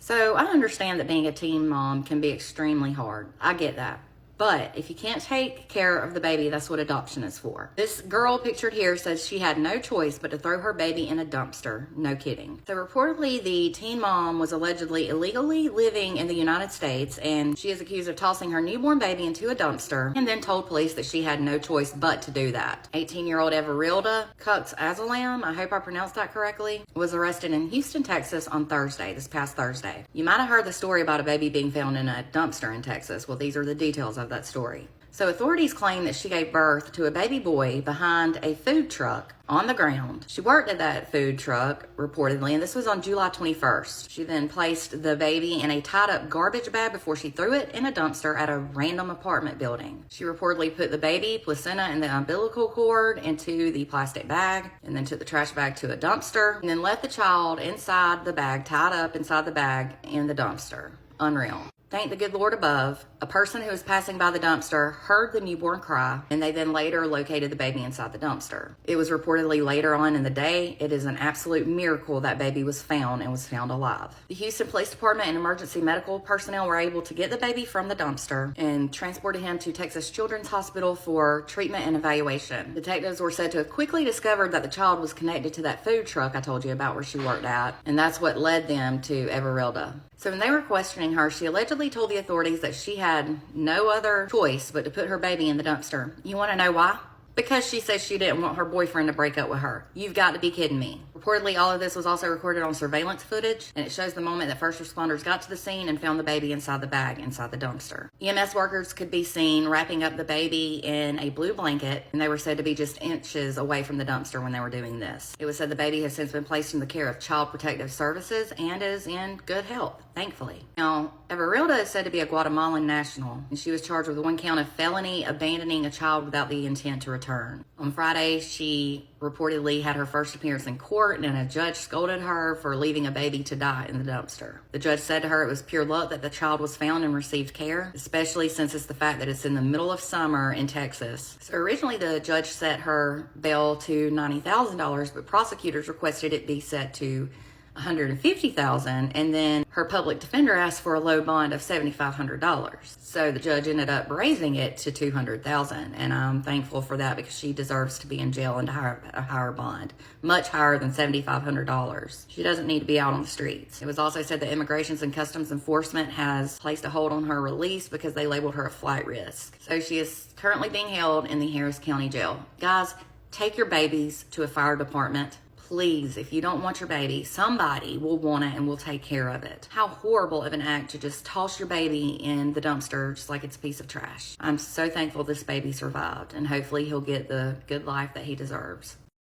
So I understand that being a teen mom can be extremely hard. I get that. But if you can't take care of the baby, that's what adoption is for. This girl pictured here says she had no choice but to throw her baby in a dumpster. No kidding. So reportedly, the teen mom was allegedly illegally living in the United States, and she is accused of tossing her newborn baby into a dumpster and then told police that she had no choice but to do that. 18-year-old Everilda Cux-Azalam, I hope I pronounced that correctly, was arrested in Houston, Texas on Thursday, this past Thursday. You might have heard the story about a baby being found in a dumpster in Texas. Well, these are the details of that story. So authorities claim that she gave birth to a baby boy behind a food truck on the ground. She worked at that food truck, reportedly, and this was on July 21st. She then placed the baby in a tied up garbage bag before she threw it in a dumpster at a random apartment building. She reportedly put the baby, placenta, and the umbilical cord into the plastic bag, and then took the trash bag to a dumpster, and then left the child inside the bag, tied up inside the bag in the dumpster. Unreal. Thank the good Lord above, a person who was passing by the dumpster heard the newborn cry, and they then later located the baby inside the dumpster. It was reportedly later on in the day. It is an absolute miracle that baby was found and was found alive. The Houston Police Department and emergency medical personnel were able to get the baby from the dumpster and transported him to Texas Children's Hospital for treatment and evaluation. Detectives were said to have quickly discovered that the child was connected to that food truck I told you about where she worked at, and that's what led them to Everilda. So when they were questioning her, she allegedly told the authorities that she had no other choice but to put her baby in the dumpster. You want to know why? Because she says she didn't want her boyfriend to break up with her. You've got to be kidding me. Reportedly, all of this was also recorded on surveillance footage, and it shows the moment that first responders got to the scene and found the baby inside the bag, inside the dumpster. EMS workers could be seen wrapping up the baby in a blue blanket, and they were said to be just inches away from the dumpster when they were doing this. It was said the baby has since been placed in the care of Child Protective Services and is in good health, thankfully. Now, Everilda is said to be a Guatemalan national, and she was charged with 1 count of felony abandoning a child without the intent to return. On Friday, she reportedly had her first appearance in court, and a judge scolded her for leaving a baby to die in the dumpster. The judge said to her it was pure luck that the child was found and received care, especially since it's the fact that it's in the middle of summer in Texas. So originally the judge set her bail to $90,000, but prosecutors requested it be set to $150,000, and then her public defender asked for a low bond of $7,500. So the judge ended up raising it to $200,000, and I'm thankful for that because she deserves to be in jail and a higher bond, much higher than $7,500. She doesn't need to be out on the streets. It was also said that Immigration and Customs Enforcement has placed a hold on her release because they labeled her a flight risk. So she is currently being held in the Harris County Jail. Guys, take your babies to a fire department. Please, if you don't want your baby, somebody will want it and will take care of it. How horrible of an act to just toss your baby in the dumpster just like it's a piece of trash. I'm so thankful this baby survived, and hopefully he'll get the good life that he deserves.